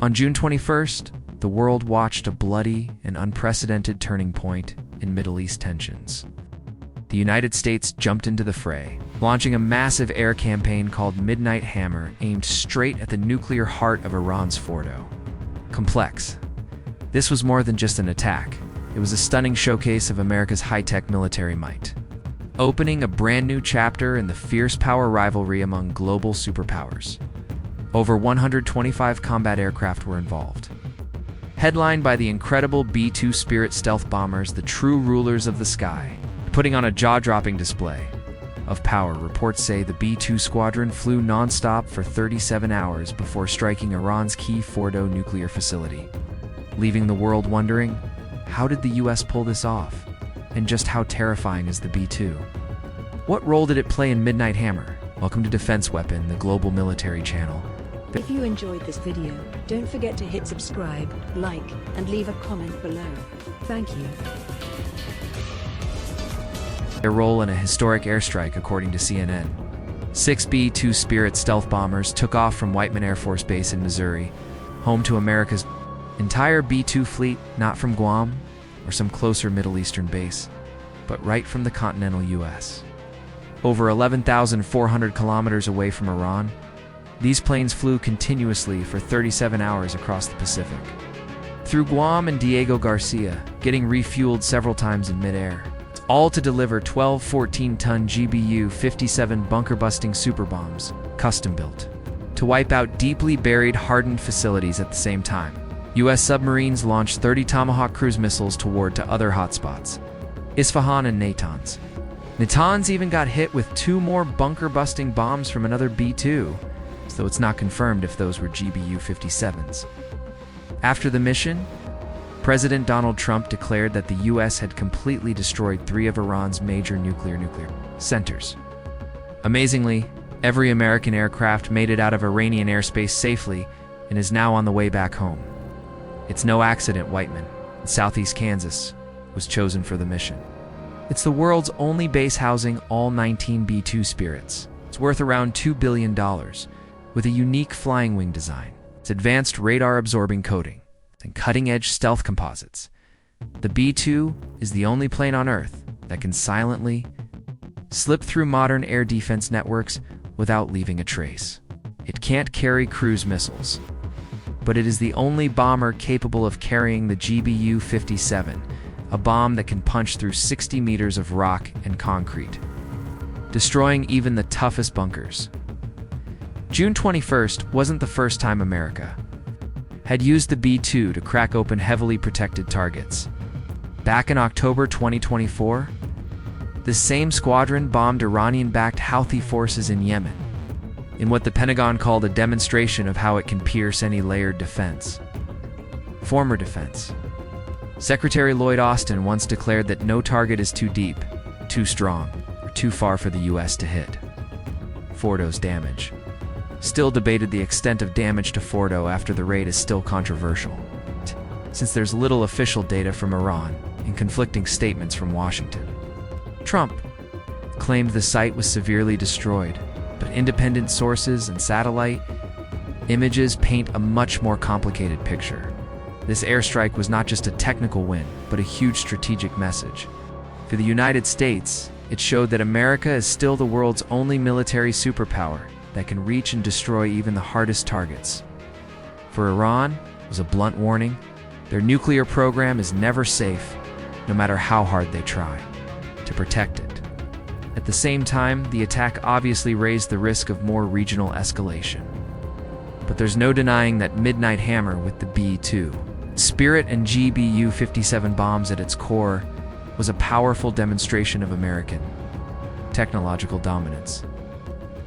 On June 21st, the world watched a bloody and unprecedented turning point in Middle East tensions. The United States jumped into the fray, launching a massive air campaign called Midnight Hammer aimed straight at the nuclear heart of Iran's Fordo. Complex. This was more than just an attack. It was a stunning showcase of America's high-tech military might, opening a brand new chapter in the fierce power rivalry among global superpowers. Over 125 combat aircraft were involved. Headlined by the incredible B-2 Spirit stealth bombers, the true rulers of the sky, putting on a jaw-dropping display of power. Reports say the B-2 squadron flew non-stop for 37 hours before striking Iran's key Fordo nuclear facility, leaving the world wondering, how did the US pull this off? And just how terrifying is the B-2? What role did it play in Midnight Hammer? Welcome to Defense Weapon, the global military channel. If you enjoyed this video, don't forget to hit subscribe, like, and leave a comment below. Thank you. Their role in a historic airstrike, according to CNN. 6 B-2 Spirit stealth bombers took off from Whiteman Air Force Base in Missouri, home to America's entire B-2 fleet, not from Guam or some closer Middle Eastern base, but right from the continental US. Over 11,400 kilometers away from Iran, these planes flew continuously for 37 hours across the Pacific, through Guam and Diego Garcia, getting refueled several times in midair, all to deliver 12 14-ton GBU-57 bunker-busting superbombs, custom-built, to wipe out deeply buried hardened facilities. At the same time, U.S. submarines launched 30 Tomahawk cruise missiles toward to other hotspots, Isfahan and Natanz. Natanz even got hit with 2 more bunker-busting bombs from another B-2, though it's not confirmed if those were GBU-57s. After the mission, President Donald Trump declared that the U.S. had completely destroyed 3 of Iran's major nuclear centers. Amazingly, every American aircraft made it out of Iranian airspace safely and is now on the way back home. It's no accident Whiteman, in southeast Kansas, was chosen for the mission. It's the world's only base housing all 19 B-2 Spirits. It's worth around $2 billion, with a unique flying wing design, its advanced radar-absorbing coating, and cutting-edge stealth composites. The B-2 is the only plane on Earth that can silently slip through modern air defense networks without leaving a trace. It can't carry cruise missiles, but it is the only bomber capable of carrying the GBU-57, a bomb that can punch through 60 meters of rock and concrete, destroying even the toughest bunkers. June 21st wasn't the first time America had used the B-2 to crack open heavily protected targets. Back in October 2024, the same squadron bombed Iranian-backed Houthi forces in Yemen, in what the Pentagon called a demonstration of how it can pierce any layered defense. Former defense. Secretary Lloyd Austin once declared that no target is too deep, too strong, or too far for the U.S. to hit. Fordo's damage. Still debated, the extent of damage to Fordo after the raid is still controversial, since there's little official data from Iran and conflicting statements from Washington. Trump claimed the site was severely destroyed, but independent sources and satellite images paint a much more complicated picture. This airstrike was not just a technical win, but a huge strategic message. For the United States, it showed that America is still the world's only military superpower that can reach and destroy even the hardest targets. For Iran, it was a blunt warning. Their nuclear program is never safe, no matter how hard they try to protect it. At the same time, the attack obviously raised the risk of more regional escalation. But there's no denying that Midnight Hammer with the B-2 Spirit and GBU-57 bombs at its core was a powerful demonstration of American technological dominance.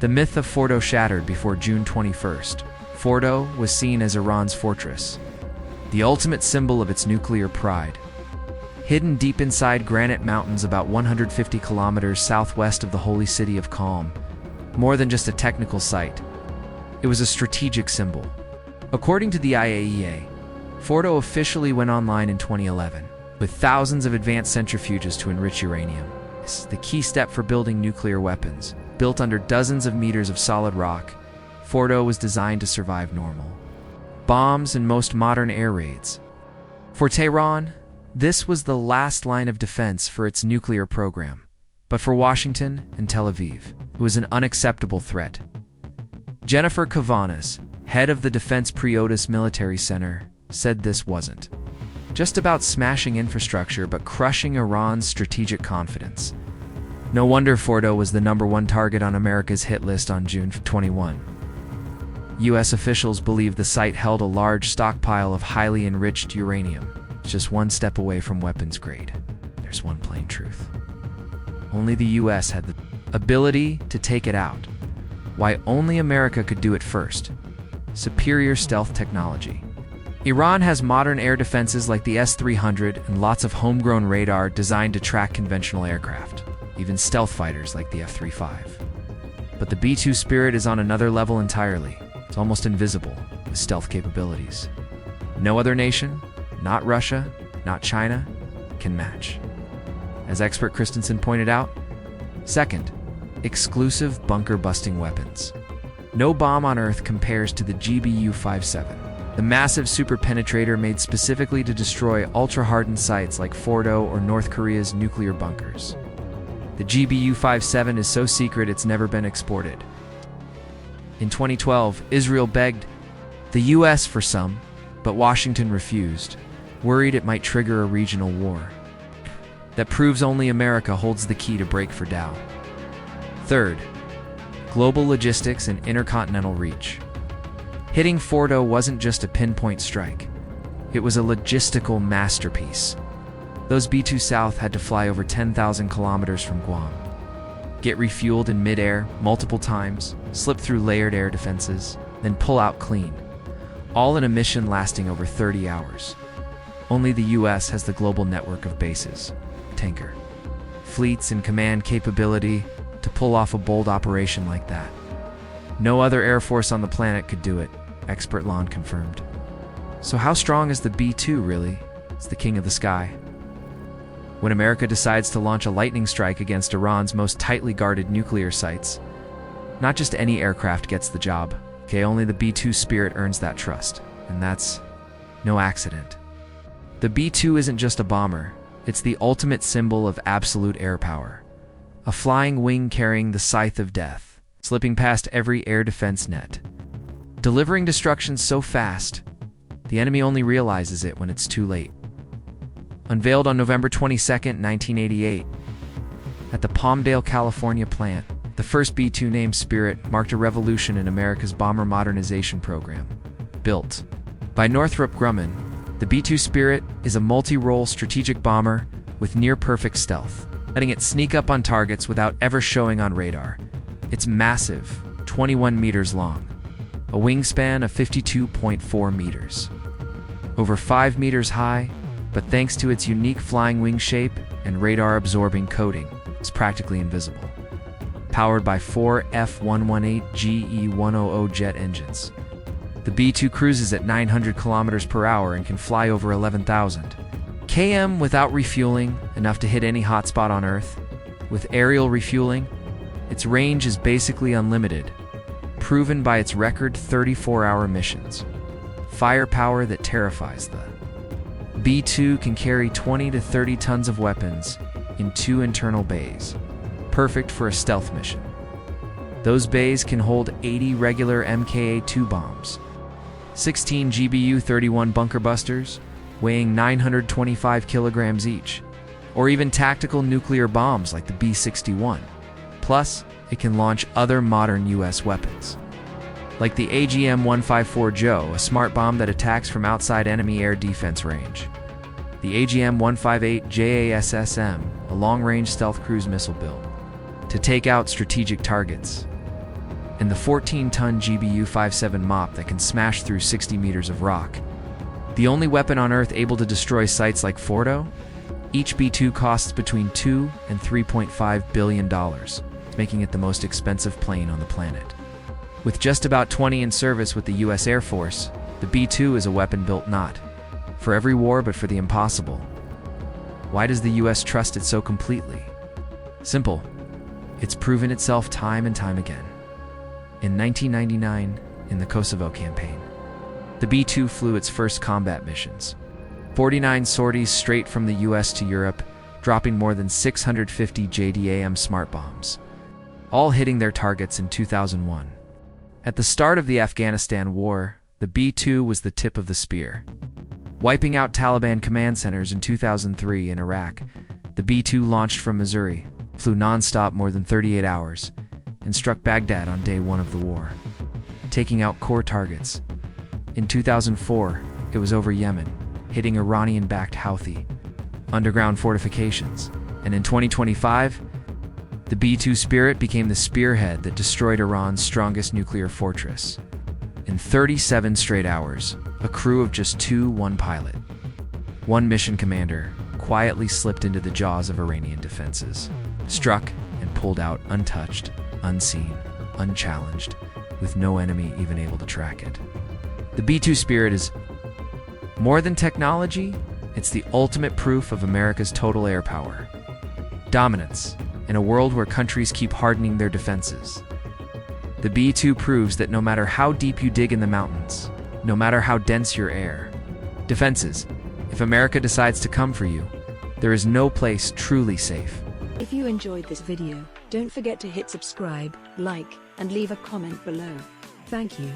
The myth of Fordo shattered before June 21st. Fordo was seen as Iran's fortress, the ultimate symbol of its nuclear pride. Hidden deep inside granite mountains about 150 kilometers southwest of the holy city of Qom, more than just a technical site, it was a strategic symbol. According to the IAEA, Fordo officially went online in 2011, with thousands of advanced centrifuges to enrich uranium. This is the key step for building nuclear weapons. Built under dozens of meters of solid rock, Fordo was designed to survive normal, bombs, and most modern air raids. For Tehran, this was the last line of defense for its nuclear program. But for Washington and Tel Aviv, it was an unacceptable threat. Jennifer Kavanas, head of the Defense Pre-Otis Military Center, said this wasn't just about smashing infrastructure, but crushing Iran's strategic confidence. No wonder Fordo was the #1 target on America's hit list on June 21. U.S. officials believe the site held a large stockpile of highly enriched uranium, just one step away from weapons grade. There's one plain truth. Only the U.S. had the ability to take it out. Why only America could do it first? Superior stealth technology. Iran has modern air defenses like the S-300 and lots of homegrown radar designed to track conventional aircraft, even stealth fighters like the F-35. But the B-2 Spirit is on another level entirely. It's almost invisible, with stealth capabilities. No other nation, not Russia, not China, can match. As expert Christensen pointed out, second, exclusive bunker-busting weapons. No bomb on Earth compares to the GBU-57, the massive super penetrator made specifically to destroy ultra-hardened sites like Fordo or North Korea's nuclear bunkers. The GBU-57 is so secret it's never been exported. In 2012, Israel begged the U.S. for some, but Washington refused, worried it might trigger a regional war. That proves only America holds the key to break for Dow. Third, global logistics and intercontinental reach. Hitting Fordo wasn't just a pinpoint strike. It was a logistical masterpiece. Those B-2 South had to fly over 10,000 kilometers from Guam, get refueled in midair multiple times, slip through layered air defenses, then pull out clean, all in a mission lasting over 30 hours. Only the U.S. has the global network of bases, tanker, fleets, and command capability to pull off a bold operation like that. No other air force on the planet could do it, expert Lon confirmed. So how strong is the B-2 really? It's the king of the sky. When America decides to launch a lightning strike against Iran's most tightly guarded nuclear sites, not just any aircraft gets the job. Okay, only the B-2 Spirit earns that trust, and that's no accident. The B-2 isn't just a bomber, it's the ultimate symbol of absolute air power. A flying wing carrying the scythe of death, slipping past every air defense net. Delivering destruction so fast, the enemy only realizes it when it's too late. Unveiled on November 22, 1988, at the Palmdale, California plant, the first B-2 named Spirit marked a revolution in America's bomber modernization program. Built by Northrop Grumman, the B-2 Spirit is a multi-role strategic bomber with near-perfect stealth, letting it sneak up on targets without ever showing on radar. It's massive, 21 meters long, a wingspan of 52.4 meters. Over 5 meters high, but thanks to its unique flying wing shape and radar-absorbing coating, it's practically invisible. Powered by 4 F118 GE100 jet engines, the B-2 cruises at 900 kilometers per hour and can fly over 11,000 km without refueling, enough to hit any hotspot on Earth. With aerial refueling, its range is basically unlimited, proven by its record 34-hour missions. Firepower that terrifies. The B-2 can carry 20 to 30 tons of weapons in 2 internal bays, perfect for a stealth mission. Those bays can hold 80 regular MKA-2 bombs, 16 GBU-31 bunker busters, weighing 925 kilograms each, or even tactical nuclear bombs like the B-61. Plus, it can launch other modern U.S. weapons, like the AGM-154 Joe, a smart bomb that attacks from outside enemy air defense range, the AGM-158 JASSM, a long-range stealth cruise missile built to take out strategic targets, and the 14-ton GBU-57 MOP that can smash through 60 meters of rock. The only weapon on Earth able to destroy sites like Fordo? Each B-2 costs between $2 and $3.5 billion, making it the most expensive plane on the planet. With just about 20 in service with the U.S. Air Force, the B-2 is a weapon built not for every war but for the impossible. Why does the U.S. trust it so completely? Simple. It's proven itself time and time again. In 1999, in the Kosovo campaign, The B-2 flew its first combat missions. 49 sorties straight from the US to Europe, dropping more than 650 JDAM smart bombs, all hitting their targets in 2001. At the start of the Afghanistan war, the B-2 was the tip of the spear. Wiping out Taliban command centers in 2003 in Iraq, the B-2 launched from Missouri, flew non-stop more than 38 hours, and struck Baghdad on day one of the war, taking out core targets. In 2004, it was over Yemen, hitting Iranian-backed Houthi underground fortifications. And in 2025, the B-2 Spirit became the spearhead that destroyed Iran's strongest nuclear fortress. In 37 straight hours, a crew of just one pilot, one mission commander, quietly slipped into the jaws of Iranian defenses, struck and pulled out untouched, unseen, unchallenged, with no enemy even able to track it. The B-2 Spirit is more than technology, it's the ultimate proof of America's total air power. Dominance, in a world where countries keep hardening their defenses. The B-2 proves that no matter how deep you dig in the mountains, no matter how dense your air defenses, if America decides to come for you, there is no place truly safe. If you enjoyed this video, don't forget to hit subscribe, like, and leave a comment below. Thank you.